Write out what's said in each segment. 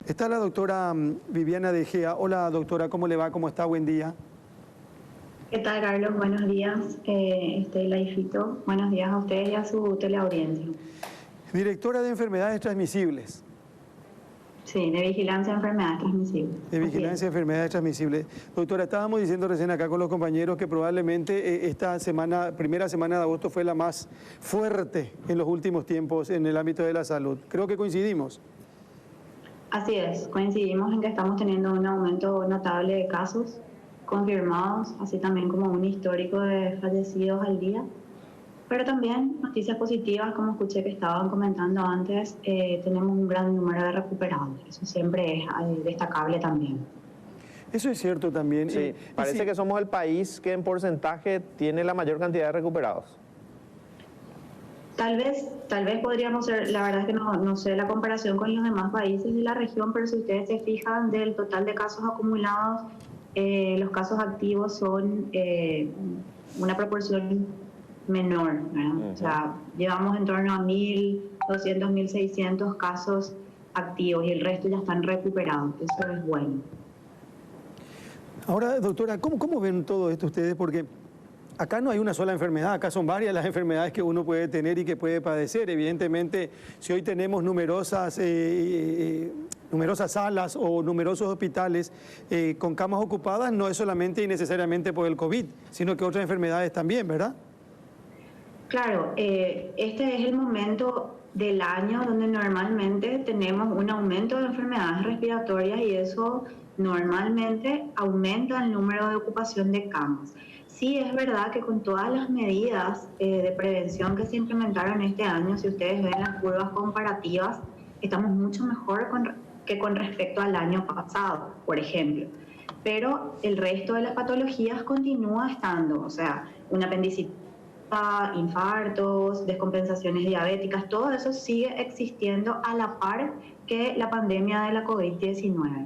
Está la doctora Viviana De Gea. Hola doctora, ¿cómo le va? ¿Cómo está? Buen día. ¿Qué tal, Carlos? Buenos días. Estela y Fito. Buenos días a ustedes y a su teleaudiencia. Directora de Enfermedades Transmisibles. Sí, de Vigilancia de Enfermedades Transmisibles. De Vigilancia de Enfermedades Transmisibles. Doctora, estábamos diciendo recién acá con los compañeros que probablemente esta semana, primera semana de agosto, fue la más fuerte en los últimos tiempos en el ámbito de la salud. Creo que coincidimos. Así es, coincidimos en que estamos teniendo un aumento notable de casos confirmados, así también como un histórico de fallecidos al día. Pero también noticias positivas, como escuché que estaban comentando antes, tenemos un gran número de recuperados. Eso siempre es destacable también. Eso es cierto también. Sí, parece que somos el país que en porcentaje tiene la mayor cantidad de recuperados. Tal vez podríamos ser, la verdad es que no sé la comparación con los demás países de la región, pero si ustedes se fijan del total de casos acumulados, los casos activos son una proporción menor, ¿verdad? O sea, llevamos en torno a 1.200, 1.600 casos activos y el resto ya están recuperados. Eso es bueno. Ahora, doctora, ¿cómo ven todo esto ustedes? Porque acá no hay una sola enfermedad, acá son varias las enfermedades que uno puede tener y que puede padecer. Evidentemente, si hoy tenemos numerosas salas o numerosos hospitales con camas ocupadas, no es solamente y necesariamente por el COVID, sino que otras enfermedades también, ¿verdad? Claro, este es el momento del año donde normalmente tenemos un aumento de enfermedades respiratorias y eso normalmente aumenta el número de ocupación de camas. Sí, es verdad que con todas las medidas de prevención que se implementaron este año, si ustedes ven las curvas comparativas, estamos mucho mejor que con respecto al año pasado, por ejemplo. Pero el resto de las patologías continúa estando, o sea, una apendicitis, infartos, descompensaciones diabéticas, todo eso sigue existiendo a la par que la pandemia de la COVID-19.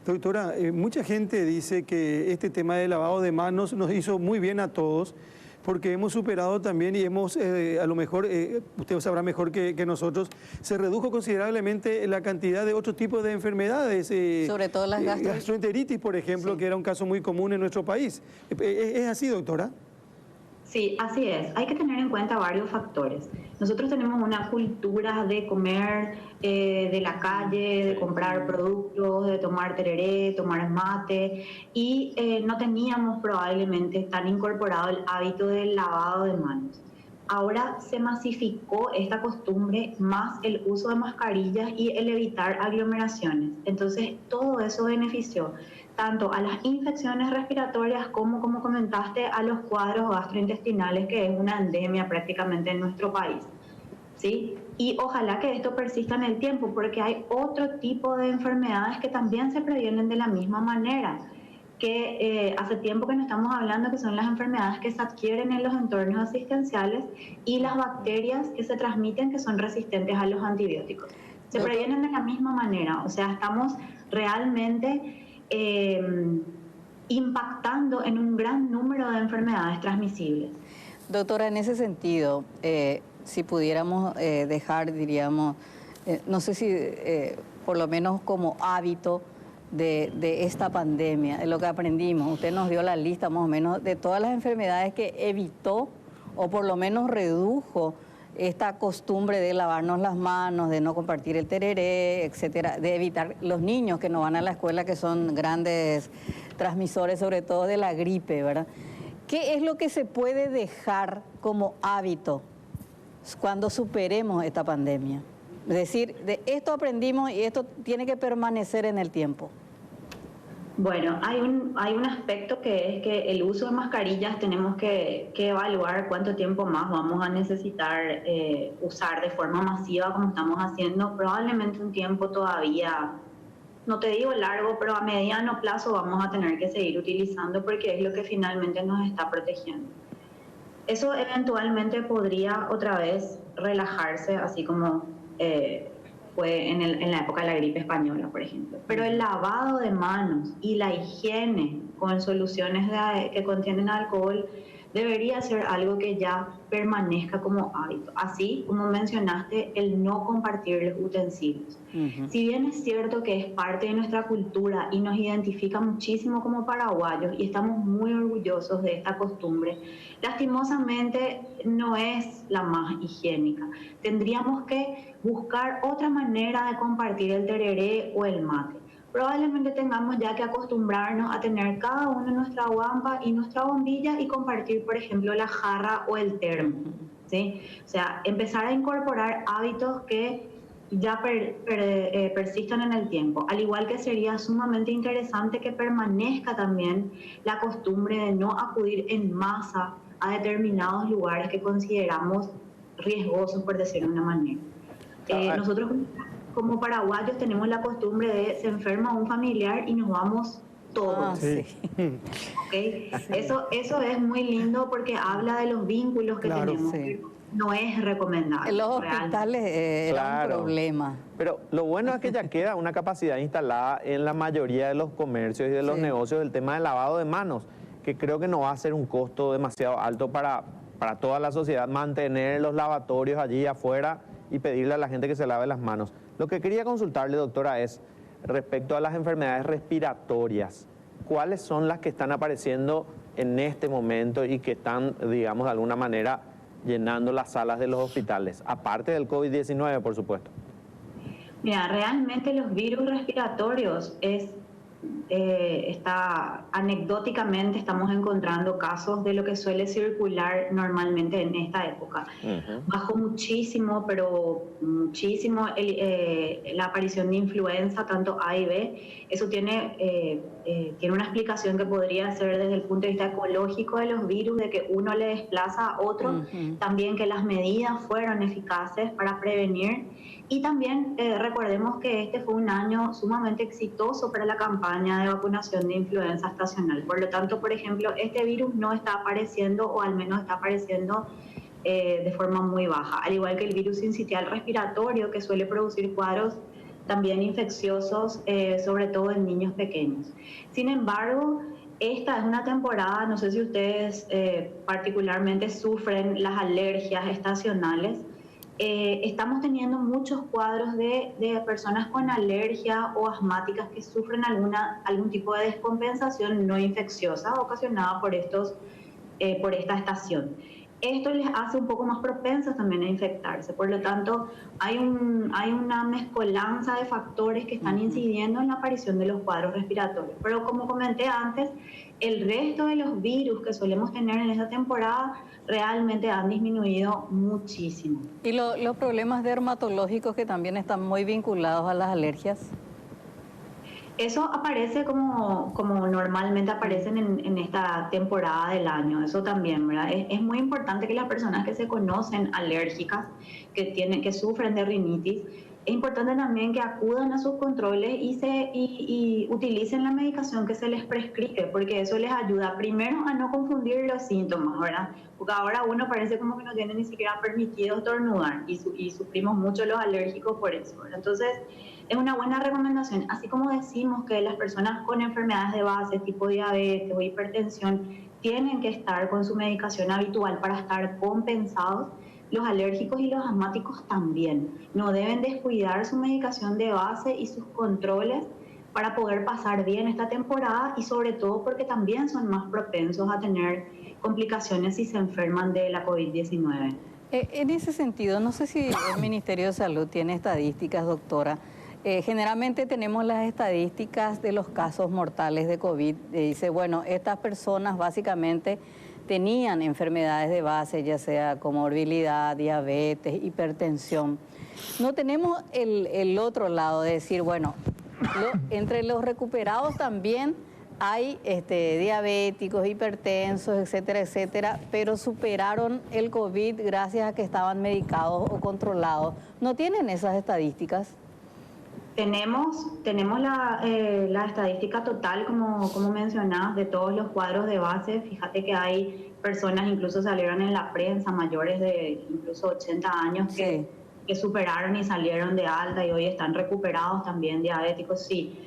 Doctora, mucha gente dice que este tema del lavado de manos nos hizo muy bien a todos, porque hemos superado también y hemos, a lo mejor, usted sabrá mejor que nosotros, se redujo considerablemente la cantidad de otros tipos de enfermedades. Sobre todo las gastroenteritis, por ejemplo, sí, que era un caso muy común en nuestro país. ¿Es así, doctora? Sí, así es. Hay que tener en cuenta varios factores. Nosotros tenemos una cultura de comer de la calle, de comprar productos, de tomar tereré, tomar mate, y no teníamos probablemente tan incorporado el hábito del lavado de manos. Ahora se masificó esta costumbre, más el uso de mascarillas y el evitar aglomeraciones. Entonces, todo eso benefició tanto a las infecciones respiratorias como comentaste, a los cuadros gastrointestinales, que es una endemia prácticamente en nuestro país, ¿sí? Y ojalá que esto persista en el tiempo, porque hay otro tipo de enfermedades que también se previenen de la misma manera, que hace tiempo que no estamos hablando, que son las enfermedades que se adquieren en los entornos asistenciales y las bacterias que se transmiten que son resistentes a los antibióticos. Se previenen de la misma manera, o sea, estamos realmente impactando en un gran número de enfermedades transmisibles. Doctora, en ese sentido, si pudiéramos dejar, diríamos, no sé si por lo menos como hábito de esta pandemia, de lo que aprendimos, usted nos dio la lista más o menos de todas las enfermedades que evitó o por lo menos redujo esta costumbre de lavarnos las manos, de no compartir el tereré, etcétera, de evitar los niños que no van a la escuela, que son grandes transmisores, sobre todo de la gripe, ¿verdad? ¿Qué es lo que se puede dejar como hábito cuando superemos esta pandemia? Es decir, de esto aprendimos y esto tiene que permanecer en el tiempo. Bueno, hay un aspecto que es que el uso de mascarillas tenemos que evaluar cuánto tiempo más vamos a necesitar usar de forma masiva como estamos haciendo. Probablemente un tiempo todavía, no te digo largo, pero a mediano plazo vamos a tener que seguir utilizando porque es lo que finalmente nos está protegiendo. Eso eventualmente podría otra vez relajarse, así como fue en la época de la gripe española, por ejemplo. Pero el lavado de manos y la higiene con soluciones que contienen alcohol debería ser algo que ya permanezca como hábito. Así como mencionaste, el no compartir los utensilios. Si bien es cierto que es parte de nuestra cultura y nos identifica muchísimo como paraguayos y estamos muy orgullosos de esta costumbre, lastimosamente no es la más higiénica. Tendríamos que buscar otra manera de compartir el tereré o el mate. Probablemente tengamos ya que acostumbrarnos a tener cada uno nuestra guampa y nuestra bombilla y compartir, por ejemplo, la jarra o el termo, ¿sí? O sea, empezar a incorporar hábitos que ya persistan en el tiempo, al igual que sería sumamente interesante que permanezca también la costumbre de no acudir en masa a determinados lugares que consideramos riesgosos, por decirlo de una manera. Nosotros como paraguayos tenemos la costumbre de se enferma un familiar y nos vamos todos. Sí. ¿Okay? Eso es muy lindo porque habla de los vínculos que tenemos. Sí. No es recomendable. En los hospitales era un problema. Pero lo bueno es que ya queda una capacidad instalada en la mayoría de los comercios y de los negocios del tema del lavado de manos, que creo que no va a ser un costo demasiado alto para toda la sociedad mantener los lavatorios allí afuera y pedirle a la gente que se lave las manos. Lo que quería consultarle, doctora, es respecto a las enfermedades respiratorias. ¿Cuáles son las que están apareciendo en este momento y que están, digamos, de alguna manera llenando las salas de los hospitales? Aparte del COVID-19, por supuesto. Mira, realmente los virus respiratorios anecdóticamente estamos encontrando casos de lo que suele circular normalmente en esta época. Bajó muchísimo, pero muchísimo la aparición de influenza, tanto A y B. Eso tiene una explicación que podría ser desde el punto de vista ecológico de los virus, de que uno le desplaza a otro, también que las medidas fueron eficaces para prevenir. Y también recordemos que este fue un año sumamente exitoso para la campaña de vacunación de influenza estacional. Por lo tanto, por ejemplo, este virus no está apareciendo, o al menos está apareciendo de forma muy baja, al igual que el virus sincitial respiratorio, que suele producir cuadros también infecciosos, sobre todo en niños pequeños. Sin embargo, esta es una temporada, no sé si ustedes particularmente sufren las alergias estacionales. Estamos teniendo muchos cuadros de personas con alergia o asmáticas que sufren algún tipo de descompensación no infecciosa ocasionada por esta estación. Esto les hace un poco más propensas también a infectarse. Por lo tanto, hay una mezcolanza de factores que están incidiendo en la aparición de los cuadros respiratorios. Pero como comenté antes, el resto de los virus que solemos tener en esta temporada realmente han disminuido muchísimo. ¿Y los problemas dermatológicos que también están muy vinculados a las alergias? Eso aparece como normalmente aparecen en esta temporada del año, eso también, ¿verdad? Es muy importante que las personas que se conocen alérgicas, que sufren de rinitis, es importante también que acudan a sus controles y utilicen la medicación que se les prescribe, porque eso les ayuda primero a no confundir los síntomas, ¿verdad? Porque ahora uno parece como que no tiene ni siquiera permitido estornudar y sufrimos mucho los alérgicos por eso, ¿verdad? Entonces, es una buena recomendación. Así como decimos que las personas con enfermedades de base, tipo diabetes o hipertensión, tienen que estar con su medicación habitual para estar compensados, los alérgicos y los asmáticos también. No deben descuidar su medicación de base y sus controles para poder pasar bien esta temporada, y sobre todo porque también son más propensos a tener complicaciones si se enferman de la COVID-19. En ese sentido, no sé si el Ministerio de Salud tiene estadísticas, doctora. Generalmente tenemos las estadísticas de los casos mortales de COVID. Dice, bueno, estas personas básicamente tenían enfermedades de base, ya sea comorbilidad, diabetes, hipertensión. No tenemos el otro lado de decir, bueno, entre los recuperados también hay diabéticos, hipertensos, etcétera, etcétera, pero superaron el COVID gracias a que estaban medicados o controlados. ¿No tienen esas estadísticas? Tenemos la estadística total, como mencionabas, de todos los cuadros de base. Fíjate que hay personas, incluso salieron en la prensa, mayores de incluso 80 años, que superaron y salieron de alta y hoy están recuperados también, diabéticos, sí.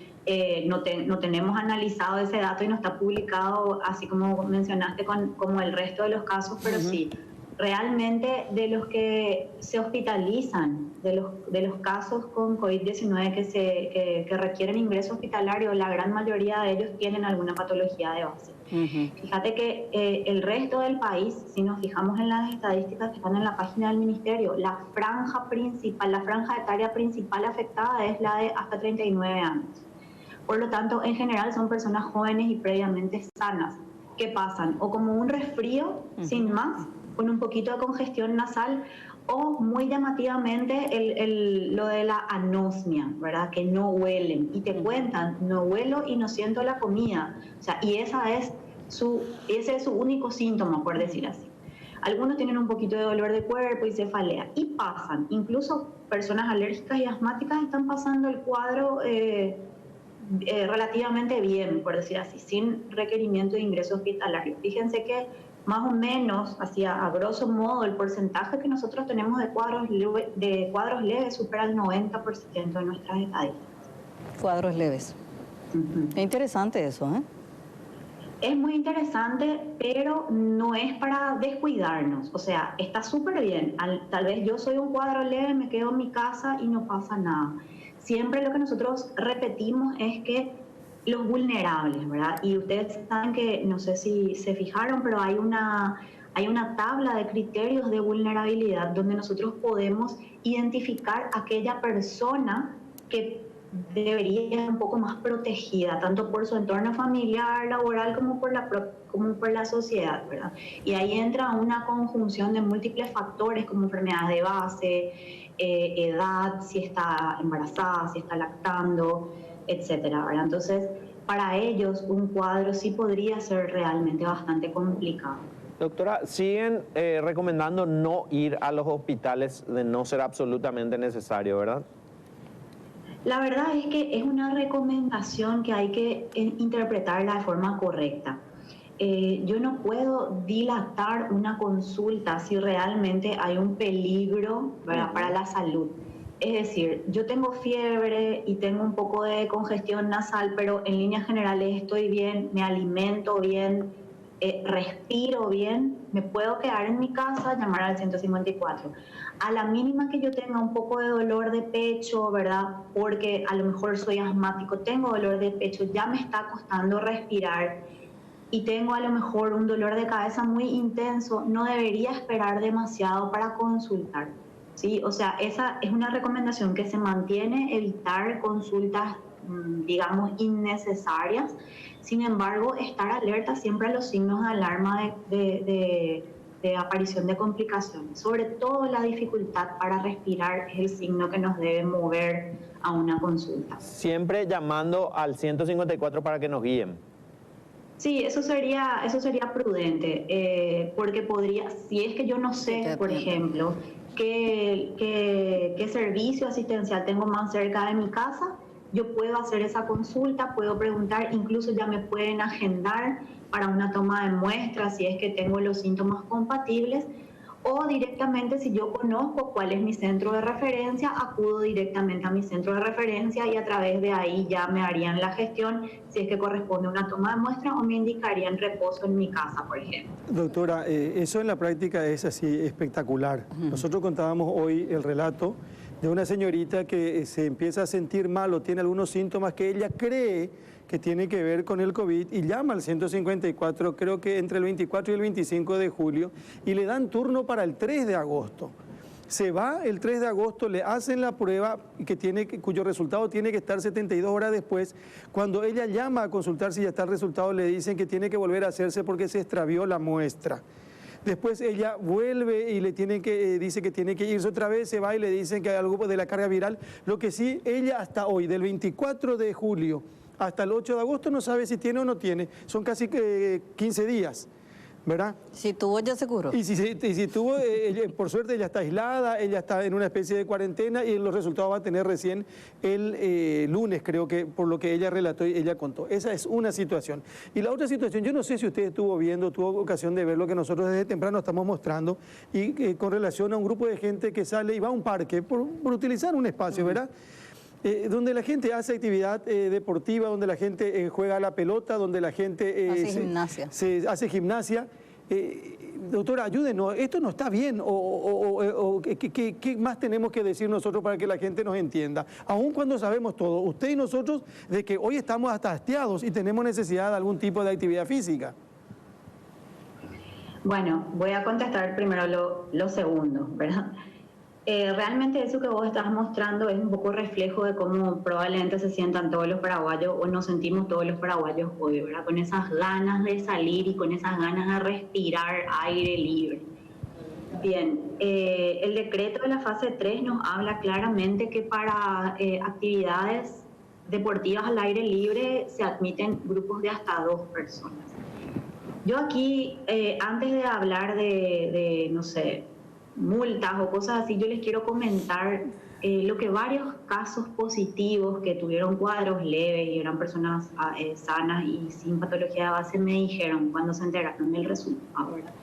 no tenemos analizado ese dato y no está publicado, así como mencionaste, como el resto de los casos, pero sí, realmente de los que se hospitalizan, de los casos con COVID-19 que requieren ingreso hospitalario, la gran mayoría de ellos tienen alguna patología de base. Fíjate que el resto del país, si nos fijamos en las estadísticas que están en la página del Ministerio, la franja etaria principal afectada es la de hasta 39 años. Por lo tanto, en general son personas jóvenes y previamente sanas, que pasan o como un resfrío, sin más, con un poquito de congestión nasal, o muy llamativamente lo de la anosmia, ¿verdad? Que no huelen y te cuentan, no huelo y no siento la comida. O sea, y ese es su único síntoma, por decir así. Algunos tienen un poquito de dolor de cuerpo y cefalea y pasan. Incluso personas alérgicas y asmáticas están pasando el cuadro relativamente bien, por decir así, sin requerimiento de ingreso hospitalario. Fíjense que más o menos, a grosso modo, el porcentaje que nosotros tenemos de cuadros leves supera el 90% de nuestras estadísticas. Cuadros leves. Es interesante eso, ¿eh? Es muy interesante, pero no es para descuidarnos. O sea, está súper bien. Tal vez yo soy un cuadro leve, me quedo en mi casa y no pasa nada. Siempre lo que nosotros repetimos es que los vulnerables, ¿verdad? Y ustedes saben que, no sé si se fijaron, pero hay una tabla de criterios de vulnerabilidad donde nosotros podemos identificar aquella persona que debería estar un poco más protegida, tanto por su entorno familiar, laboral, como por la sociedad, ¿verdad? Y ahí entra una conjunción de múltiples factores como enfermedades de base, edad, si está embarazada, si está lactando, etcétera, ¿verdad? Entonces, para ellos un cuadro sí podría ser realmente bastante complicado. Doctora, siguen recomendando no ir a los hospitales de no ser absolutamente necesario, ¿verdad? La verdad es que es una recomendación que hay que interpretarla de forma correcta. Yo no puedo dilatar una consulta si realmente hay un peligro, ¿verdad?, para la salud. Es decir, yo tengo fiebre y tengo un poco de congestión nasal, pero en líneas generales estoy bien, me alimento bien, respiro bien, me puedo quedar en mi casa, llamar al 154. A la mínima que yo tenga un poco de dolor de pecho, ¿verdad?, porque a lo mejor soy asmático, tengo dolor de pecho, ya me está costando respirar y tengo a lo mejor un dolor de cabeza muy intenso, no debería esperar demasiado para consultar. Sí, o sea, esa es una recomendación que se mantiene, evitar consultas, digamos, innecesarias. Sin embargo, estar alerta siempre a los signos de alarma de aparición de complicaciones. Sobre todo la dificultad para respirar es el signo que nos debe mover a una consulta. Siempre llamando al 154 para que nos guíen. Sí, eso sería prudente, porque podría, si es que yo no sé, por ejemplo, qué servicio asistencial tengo más cerca de mi casa, yo puedo hacer esa consulta, puedo preguntar, incluso ya me pueden agendar para una toma de muestras si es que tengo los síntomas compatibles, o directamente, si yo conozco cuál es mi centro de referencia, acudo directamente a mi centro de referencia y a través de ahí ya me harían la gestión si es que corresponde una toma de muestra o me indicarían reposo en mi casa, por ejemplo. Doctora, eso en la práctica es así espectacular. Nosotros contábamos hoy el relato de una señorita que se empieza a sentir mal o tiene algunos síntomas que ella cree que tiene que ver con el COVID y llama al 154, creo que entre el 24 y el 25 de julio, y le dan turno para el 3 de agosto. Se va el 3 de agosto, le hacen la prueba cuyo resultado tiene que estar 72 horas después. Cuando ella llama a consultar si ya está el resultado, le dicen que tiene que volver a hacerse porque se extravió la muestra. Después ella vuelve y dice que tiene que irse otra vez, se va y le dicen que hay algo de la carga viral. Lo que sí, ella hasta hoy, del 24 de julio hasta el 8 de agosto, no sabe si tiene o no tiene. Son casi 15 días, ¿verdad? Si tuvo, ya se curó. Y si tuvo, por suerte ella está aislada, ella está en una especie de cuarentena y los resultados va a tener recién el lunes, creo que por lo que ella relató y ella contó. Esa es una situación. Y la otra situación, yo no sé si usted tuvo ocasión de ver lo que nosotros desde temprano estamos mostrando y con relación a un grupo de gente que sale y va a un parque por utilizar un espacio, ¿verdad? donde la gente hace actividad deportiva, donde la gente juega a la pelota, donde la gente hace gimnasia. Doctora, ayúdenos, esto no está bien, ¿qué más tenemos que decir nosotros para que la gente nos entienda? Aun cuando sabemos todo, usted y nosotros, de que hoy estamos hasta hastiados y tenemos necesidad de algún tipo de actividad física. Bueno, voy a contestar primero lo segundo, ¿verdad? Realmente eso que vos estás mostrando es un poco reflejo de cómo probablemente se sientan todos los paraguayos o nos sentimos todos los paraguayos hoy, ¿verdad? Con esas ganas de salir y con esas ganas de respirar aire libre. Bien, el decreto de la fase 3 nos habla claramente que para actividades deportivas al aire libre se admiten grupos de hasta 2 personas. Yo aquí, antes de hablar de no sé, multas o cosas así, yo les quiero comentar lo que varios casos positivos que tuvieron cuadros leves y eran personas sanas y sin patología de base me dijeron cuando se enteraron del resultado, ¿verdad?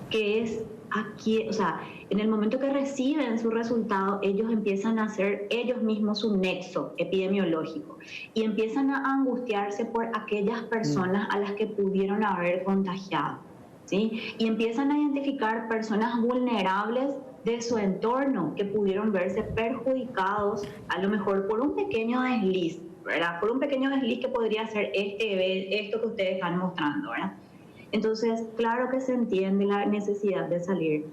Que es aquí, o sea, en el momento que reciben su resultado, ellos empiezan a hacer ellos mismos su nexo epidemiológico y empiezan a angustiarse por aquellas personas a las que pudieron haber contagiado. ¿Sí? Y empiezan a identificar personas vulnerables de su entorno que pudieron verse perjudicados a lo mejor por un pequeño desliz, ¿verdad? Por un pequeño desliz que podría ser esto que ustedes están mostrando, ¿verdad? Entonces, claro que se entiende la necesidad de salir,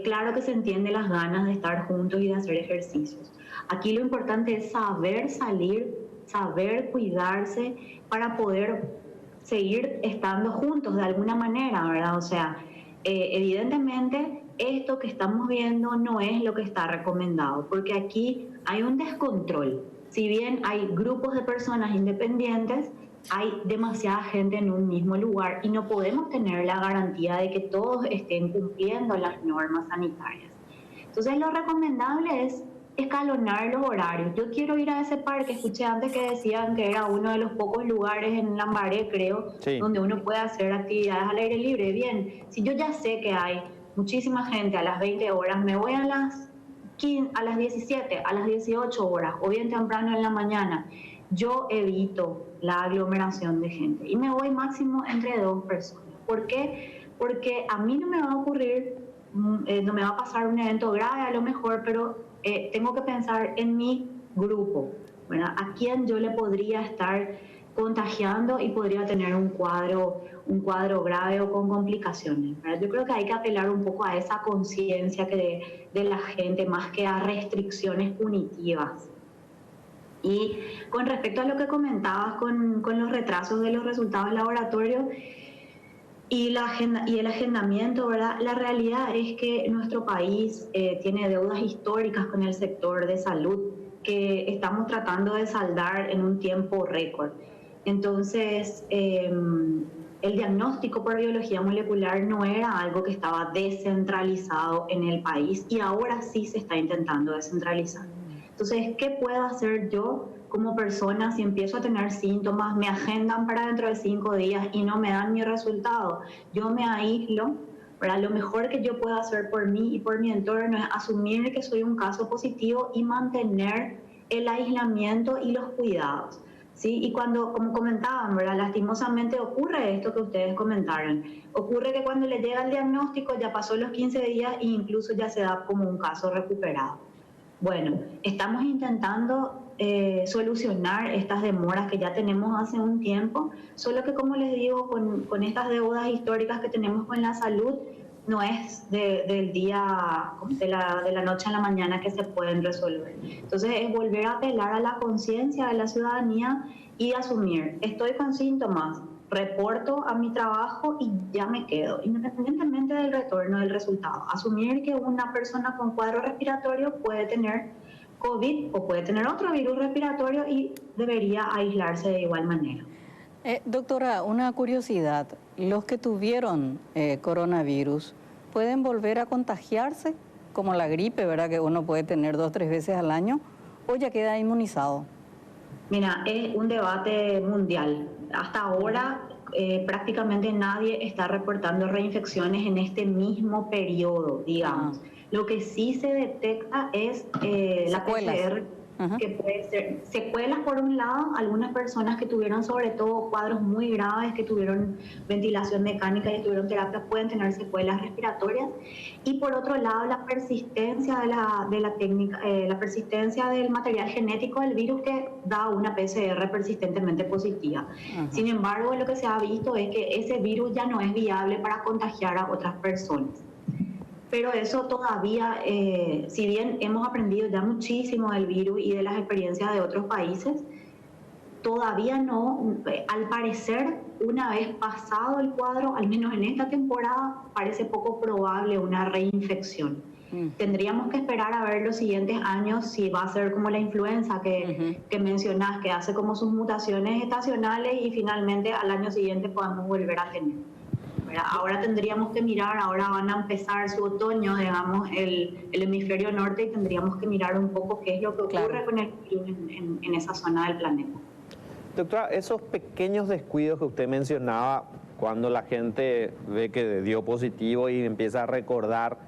claro que se entiende las ganas de estar juntos y de hacer ejercicios. Aquí lo importante es saber salir, saber cuidarse para poder seguir estando juntos de alguna manera, ¿verdad? O sea, evidentemente esto que estamos viendo no es lo que está recomendado, porque aquí hay un descontrol. Si bien hay grupos de personas independientes, hay demasiada gente en un mismo lugar y no podemos tener la garantía de que todos estén cumpliendo las normas sanitarias. Entonces, lo recomendable es escalonar los horarios. Yo quiero ir a ese parque, escuché antes que decían que era uno de los pocos lugares en Lambaré, creo, sí, donde uno puede hacer actividades al aire libre. Bien, si yo ya sé que hay muchísima gente a las 20 horas, me voy a las 17, a las 18 horas o bien temprano en la mañana. Yo evito la aglomeración de gente y me voy máximo entre 2 personas. ¿Por qué? Porque a mí no me va a ocurrir, no me va a pasar un evento grave a lo mejor, pero tengo que pensar en mi grupo, ¿verdad? A quién yo le podría estar contagiando y podría tener un cuadro grave o con complicaciones, ¿verdad? Yo creo que hay que apelar un poco a esa conciencia de la gente más que a restricciones punitivas. Y con respecto a lo que comentabas con los retrasos de los resultados del laboratorio y el agendamiento, ¿verdad? La realidad es que nuestro país tiene deudas históricas con el sector de salud que estamos tratando de saldar en un tiempo récord. Entonces, el diagnóstico por biología molecular no era algo que estaba descentralizado en el país y ahora sí se está intentando descentralizar. Entonces, ¿qué puedo hacer yo como persona si empiezo a tener síntomas, me agendan para dentro de 5 días y no me dan mi resultado? Yo me aíslo, ¿verdad? Lo mejor que yo puedo hacer por mí y por mi entorno es asumir que soy un caso positivo y mantener el aislamiento y los cuidados, ¿sí? Y cuando, como comentaban, ¿verdad? Lastimosamente ocurre esto que ustedes comentaron. Ocurre que cuando le llega el diagnóstico ya pasó los 15 días e incluso ya se da como un caso recuperado. Bueno, estamos intentando solucionar estas demoras que ya tenemos hace un tiempo, solo que como les digo, con estas deudas históricas que tenemos con la salud, no es del día, de la noche a la mañana que se pueden resolver. Entonces es volver a apelar a la conciencia de la ciudadanía y asumir, estoy con síntomas, reporto a mi trabajo y ya me quedo, independientemente del retorno del resultado. Asumir que una persona con cuadro respiratorio puede tener COVID o puede tener otro virus respiratorio y debería aislarse de igual manera. Doctora, una curiosidad. ¿Los que tuvieron coronavirus pueden volver a contagiarse, como la gripe, ¿verdad? Que uno puede tener 2 o 3 veces al año, o ya queda inmunizado? Mira, es un debate mundial. Hasta ahora prácticamente nadie está reportando reinfecciones en este mismo periodo, digamos. Lo que sí se detecta es la PCR. que puede ser secuelas por un lado, algunas personas que tuvieron sobre todo cuadros muy graves, que tuvieron ventilación mecánica y estuvieron terapias, pueden tener secuelas respiratorias, y por otro lado la persistencia de la técnica, la persistencia del material genético del virus que da una PCR persistentemente positiva. Sin embargo, lo que se ha visto es que ese virus ya no es viable para contagiar a otras personas. Pero eso todavía, si bien hemos aprendido ya muchísimo del virus y de las experiencias de otros países, todavía no, al parecer, una vez pasado el cuadro, al menos en esta temporada, parece poco probable una reinfección. Tendríamos que esperar a ver los siguientes años si va a ser como la influenza que mencionás, que hace como sus mutaciones estacionales y finalmente al año siguiente podemos volver a tener. Ahora tendríamos que mirar, ahora van a empezar su otoño, digamos, el hemisferio norte, y tendríamos que mirar un poco qué es lo que ocurre con el virus en esa zona del planeta. Doctora, esos pequeños descuidos que usted mencionaba, cuando la gente ve que dio positivo y empieza a recordar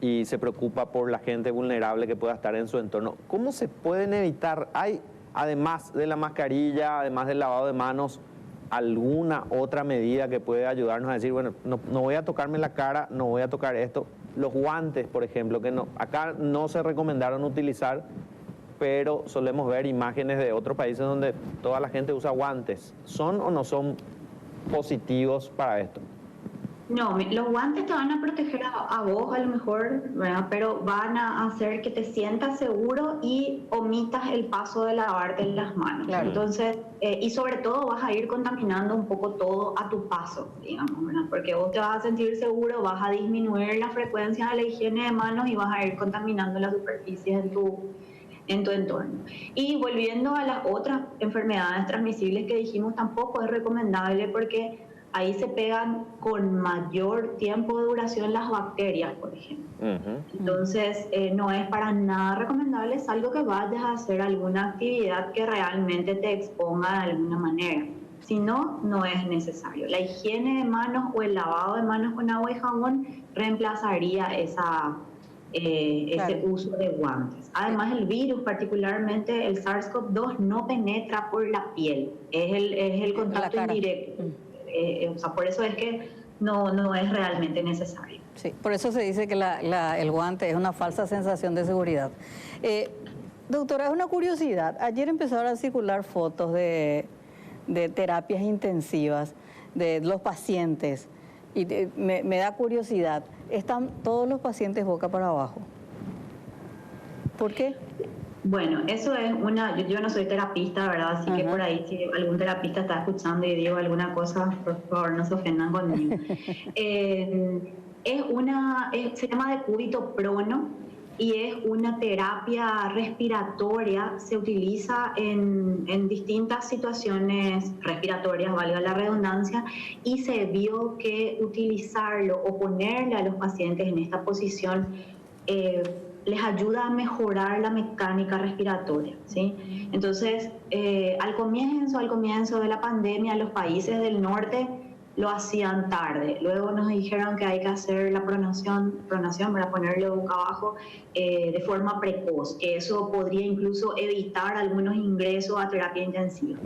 y se preocupa por la gente vulnerable que pueda estar en su entorno, ¿cómo se pueden evitar? ¿Hay, además de la mascarilla, además del lavado de manos, alguna otra medida que puede ayudarnos a decir, bueno, no voy a tocarme la cara, no voy a tocar esto? Los guantes, por ejemplo, que no, acá no se recomendaron utilizar, pero solemos ver imágenes de otros países donde toda la gente usa guantes. ¿Son o no son positivos para esto? No, los guantes te van a proteger a vos a lo mejor, ¿verdad? Pero van a hacer que te sientas seguro y omitas el paso de lavarte las manos. Claro. Entonces, y sobre todo vas a ir contaminando un poco todo a tu paso, digamos, ¿verdad? Porque vos te vas a sentir seguro, vas a disminuir la frecuencia de la higiene de manos y vas a ir contaminando las superficies en tu entorno. Y volviendo a las otras enfermedades transmisibles que dijimos, tampoco es recomendable porque ahí se pegan con mayor tiempo de duración las bacterias, por ejemplo. Entonces, no es para nada recomendable, salvo que vayas a hacer alguna actividad que realmente te exponga de alguna manera. Si no, no es necesario. La higiene de manos o el lavado de manos con agua y jabón reemplazaría ese uso de guantes. Además, el virus, particularmente el SARS-CoV-2, no penetra por la piel, es el contacto indirecto. O sea, por eso es que no es realmente necesario. Sí, por eso se dice que el guante es una falsa sensación de seguridad. Doctora, es una curiosidad. Ayer empezaron a circular fotos de terapias intensivas de los pacientes y me da curiosidad. ¿Están todos los pacientes boca para abajo? ¿Por qué? Bueno, eso es yo no soy terapista, ¿verdad? Así que por ahí, si algún terapista está escuchando y digo alguna cosa, por favor, no se ofendan conmigo. Se llama decúbito prono y es una terapia respiratoria, se utiliza en distintas situaciones respiratorias, valga la redundancia, y se vio que utilizarlo o ponerle a los pacientes en esta posición les ayuda a mejorar la mecánica respiratoria, ¿sí? Entonces, al comienzo de la pandemia, los países del norte lo hacían tarde. Luego nos dijeron que hay que hacer la pronación para ponerlo boca abajo de forma precoz, que eso podría incluso evitar algunos ingresos a terapia intensiva.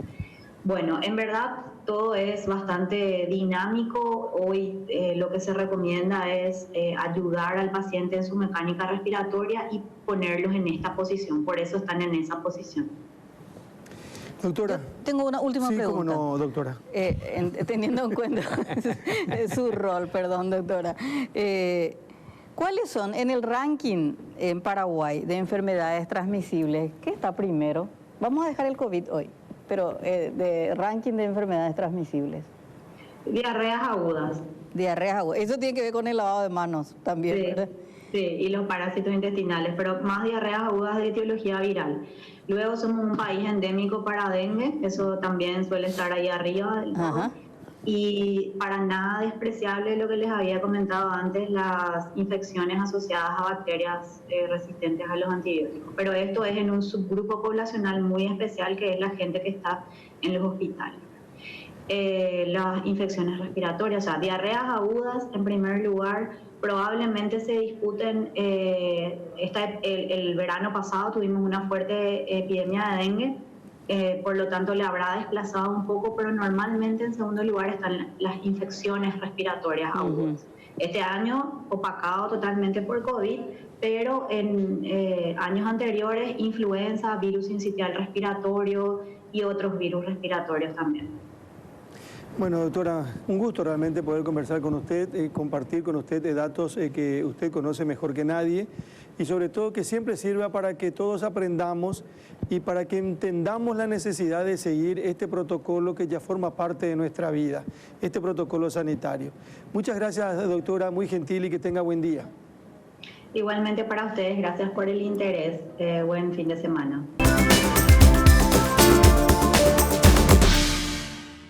Bueno, en verdad todo es bastante dinámico. Hoy lo que se recomienda es ayudar al paciente en su mecánica respiratoria y ponerlos en esta posición. Por eso están en esa posición. Doctora. Yo tengo una última pregunta. ¿Cómo no, doctora? Teniendo en cuenta su rol, perdón, doctora. ¿Cuáles son en el ranking en Paraguay de enfermedades transmisibles? ¿Qué está primero? Vamos a dejar el COVID hoy, pero de ranking de enfermedades transmisibles. Diarreas agudas. Diarreas agudas. Eso tiene que ver con el lavado de manos también, sí, ¿verdad? Sí, y los parásitos intestinales, pero más diarreas agudas de etiología viral. Luego somos un país endémico para dengue, eso también suele estar ahí arriba. Ajá. Y para nada despreciable lo que les había comentado antes, las infecciones asociadas a bacterias resistentes a los antibióticos. Pero esto es en un subgrupo poblacional muy especial, que es la gente que está en los hospitales. Las infecciones respiratorias, o sea, diarreas agudas en primer lugar, probablemente se disputen. El verano pasado tuvimos una fuerte epidemia de dengue, por lo tanto le habrá desplazado un poco, pero normalmente en segundo lugar están las infecciones respiratorias agudas. Este año opacado totalmente por COVID, pero en años anteriores influenza, virus sincitial respiratorio y otros virus respiratorios también. Bueno, doctora, un gusto realmente poder conversar con usted, compartir con usted datos que usted conoce mejor que nadie y sobre todo que siempre sirva para que todos aprendamos y para que entendamos la necesidad de seguir este protocolo que ya forma parte de nuestra vida, este protocolo sanitario. Muchas gracias, doctora, muy gentil y que tenga buen día. Igualmente para ustedes, gracias por el interés. Buen fin de semana.